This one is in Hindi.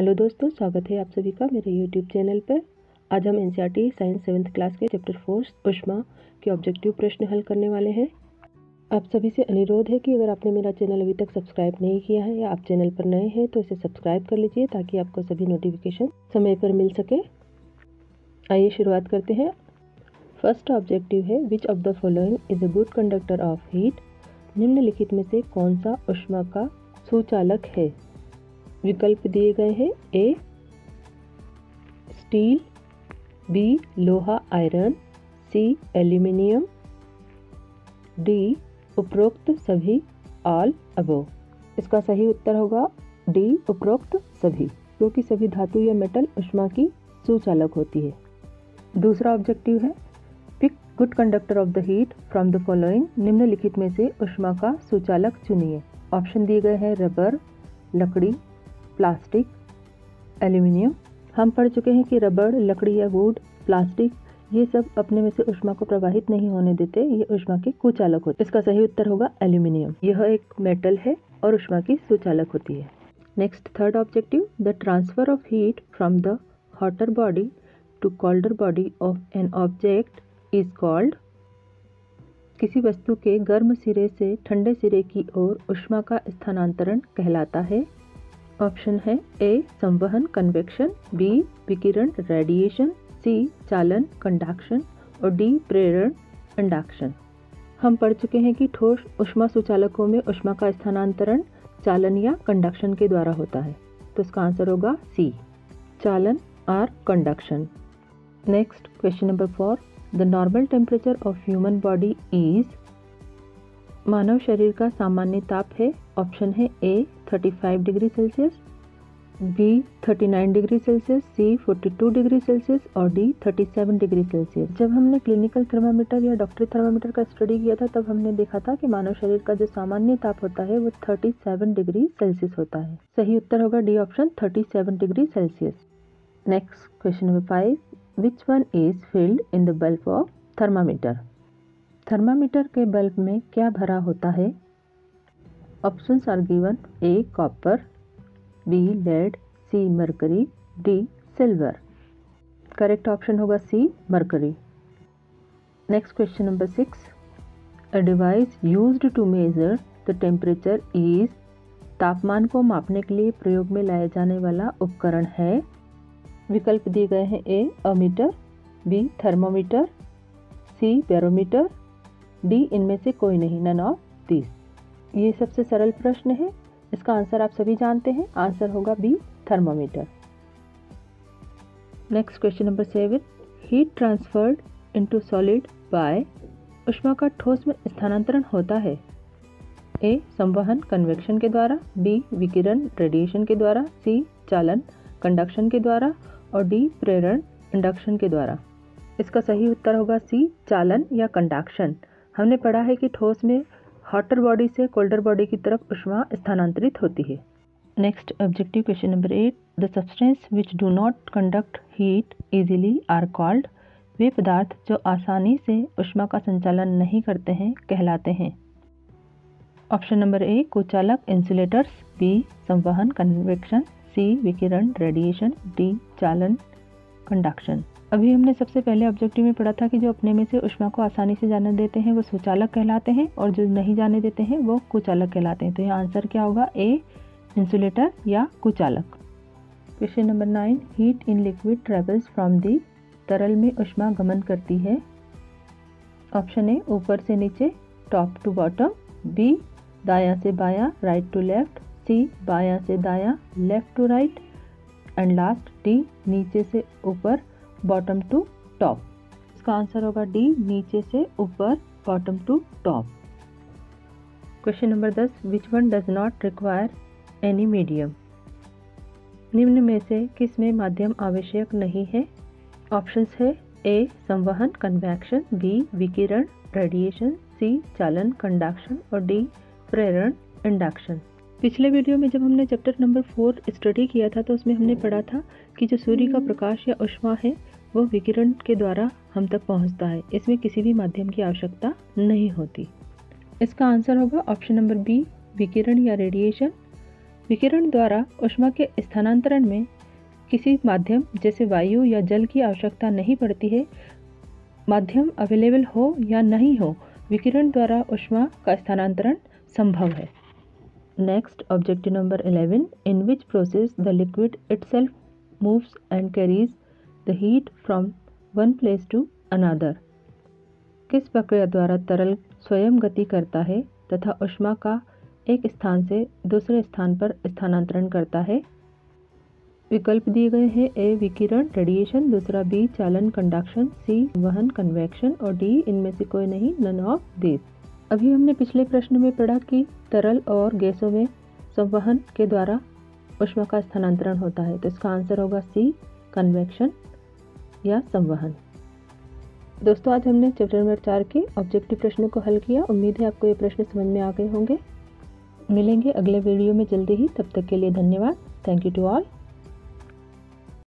हेलो दोस्तों, स्वागत है आप सभी का मेरे यूट्यूब चैनल पर। आज हम एनसीईआरटी साइंस 7th क्लास के चैप्टर 4 ऊष्मा के ऑब्जेक्टिव प्रश्न हल करने वाले हैं। आप सभी से अनुरोध है कि अगर आपने मेरा चैनल अभी तक सब्सक्राइब नहीं किया है या आप चैनल पर नए हैं तो इसे सब्सक्राइब कर लीजिए ताकि आपको सभी नोटिफिकेशन समय पर मिल सके। आइए शुरुआत करते हैं। फर्स्ट ऑब्जेक्टिव है, which of the following is a good conductor of heat. निम्नलिखित में से कौन सा ऊष्मा का सुचालक है। विकल्प दिए गए हैं। ए स्टील, बी लोहा आयरन, सी एल्यूमिनियम, डी उपरोक्त सभी ऑल अबोव। इसका सही उत्तर होगा डी उपरोक्त सभी, क्योंकि सभी धातु या मेटल ऊष्मा की सुचालक होती है। दूसरा ऑब्जेक्टिव है, pick good conductor of the heat from the following. निम्नलिखित में से ऊष्मा का सुचालक चुनिए। ऑप्शन दिए गए हैं रबर, लकड़ी, प्लास्टिक, एल्यूमिनियम। हम पढ़ चुके हैं कि रबर, लकड़ी या वुड, प्लास्टिक ये सब अपने में से ऊष्मा को प्रवाहित नहीं होने देते, ये ऊष्मा के कुचालक होते हैं। इसका सही उत्तर होगा एल्यूमिनियम। यह एक मेटल है और ऊष्मा की सुचालक होती है। Next third objective, the transfer of heat from the hotter body to colder body of an object is called. किसी वस्तु के गर्म सिरे से ठंडे सिरे की ओर ऊष्मा का स्थानांतरण कहलाता है। ऑप्शन है ए संवहन कन्वेक्शन, बी विकिरण रेडिएशन, सी चालन कंडक्शन और डी प्रेरण इंडक्शन। हम पढ़ चुके हैं कि ठोस ऊष्मा सुचालकों में ऊष्मा का स्थानांतरण चालन या कंडक्शन के द्वारा होता है, तो इसका आंसर होगा सी चालन और conduction. Next question number 4, the normal temperature of human body is. मानव शरीर का सामान्य ताप है। ऑप्शन है A 35 degree Celsius, B 39 degree Celsius, C 42 degree Celsius और डी 37 डिग्री सेल्सियस। जब हमने क्लिनिकल थर्मामीटर या डॉक्टरी थर्मामीटर का स्टडी किया था तब हमने देखा था कि मानव शरीर का जो सामान्य ताप होता है वो 37 डिग्री सेल्सियस होता है। सही उत्तर होगा D option 37 degree Celsius. Next question number 5, which one is filled in the bulb of thermometer. Thermometer के बल्ब में क्या भरा होता है। Options are given, A copper, B lead, C mercury, D silver. Correct option होगा C mercury. Next question number 6, a device used to measure the temperature is. तापमान को मापने के लिए प्रयोग में लाया जाने वाला उपकरण है। विकल्प दिए गए हैं A ammeter, B thermometer, C barometer, D इनमें से कोई नहीं, नन ऑफ दिस। ये सबसे सरल प्रश्न है, इसका आंसर आप सभी जानते हैं। आंसर होगा B thermometer. Next question number 7, heat transferred into solid by. ऊष्मा का ठोस में स्थानांतरण होता है। ए संवहन कन्वेक्शन के द्वारा, बी विकिरण रेडिएशन के द्वारा, सी चालन कंडक्शन के द्वारा और डी प्रेरण इंडक्शन के द्वारा। इसका सही उत्तर होगा सी चालन या कंडक्शन। हमने पढ़ा है कि ठोस में हॉटर बॉडी से कोल्डर बॉडी की तरफ ऊष्मा स्थानांतरित होती है। Next objective question number 8, the substance which do not conduct heat easily are called. वे पदार्थ जो आसानी से ऊष्मा का संचालन नहीं करते हैं कहलाते हैं। ऑप्शन नंबर ए कुचालक इंसुलेटर्स, बी संवहन कन्वेक्शन, सी विकिरण रेडिएशन, डी चालन कंडक्शन। अभी हमने सबसे पहले ऑब्जेक्टिव में पढ़ा था कि जो अपने में से ऊष्मा को आसानी से जाने देते हैं वो सुचालक कहलाते हैं और जो नहीं जाने देते हैं वो कुचालक कहलाते हैं। तो यह आंसर क्या होगा, ए इंसुलेटर या कुचालक। Question number 9, heat in liquid travels from the. तरल में ऊष्मा गमन करती है। ऑप्शन ए ऊपर से नीचे, टॉप टू बॉटम, बी दायां से बायां, राइट टू लेफ्ट, सी बायां से दायां, left to right and last D नीचे से ऊपर, बॉटम टू टॉप। इसका आंसर होगा डी नीचे से ऊपर, bottom to top. Question number 10, which one does not require any medium. निम्न में से किस में माध्यम आवश्यक नहीं है। ऑप्शंस है ए संवहन कन्वेक्शन, बी विकिरण रेडिएशन, सी चालन कंडक्शन और डी प्रेरण इंडक्शन। पिछले वीडियो में जब हमने चैप्टर नंबर 4 स्टडी किया था तो उसमें हमने पढ़ा था कि जो सूर्य का प्रकाश या ऊष्मा है वो विकिरण के द्वारा हम तक पहुंचता है। इसमें किसी भी माध्यम की आवश्यकता नहीं होती। इसका आंसर होगा ऑप्शन नंबर बी विकिरण या रेडिएशन। विकिरण द्वारा ऊष्मा के स्थानांतरण में किसी माध्यम जैसे वायु या जल की आवश्यकता नहीं पड़ती है। माध्यम अवेलेबल हो या नहीं हो, विकिरण द्वारा ऊष्मा का स्थानांतरण संभव है। Next objective number 11, in which process the liquid itself moves and carries the heat from one place to another. किस प्रक्रिया द्वारा तरल स्वयं गति करता है तथा ऊष्मा का एक स्थान से दूसरे स्थान पर स्थानांतरण करता है। विकल्प दिए गए हैं, ए विकिरण रेडिएशन, दूसरा बी चालन कंडक्शन, सी वहन कन्वेक्शन और डी इनमें से कोई नहीं, नन ऑफ दिस। अभी हमने पिछले प्रश्न में पढ़ा कि तरल और गैसों में संवहन के द्वारा ऊष्मा का स्थानांतरण होता है, तो इसका आंसर होगा सी कन्वेक्शन या संवहन। दोस्तों, आज हमने चैप्टर नंबर 4 के ऑब्जेक्टिव प्रश्नों को हल किया। उम्मीद है आपको ये प्रश्न समझ में आ गए होंगे। मिलेंगे अगले वीडियो में जल्दी ही, तब तक के लिए धन्यवाद। Thank you to all.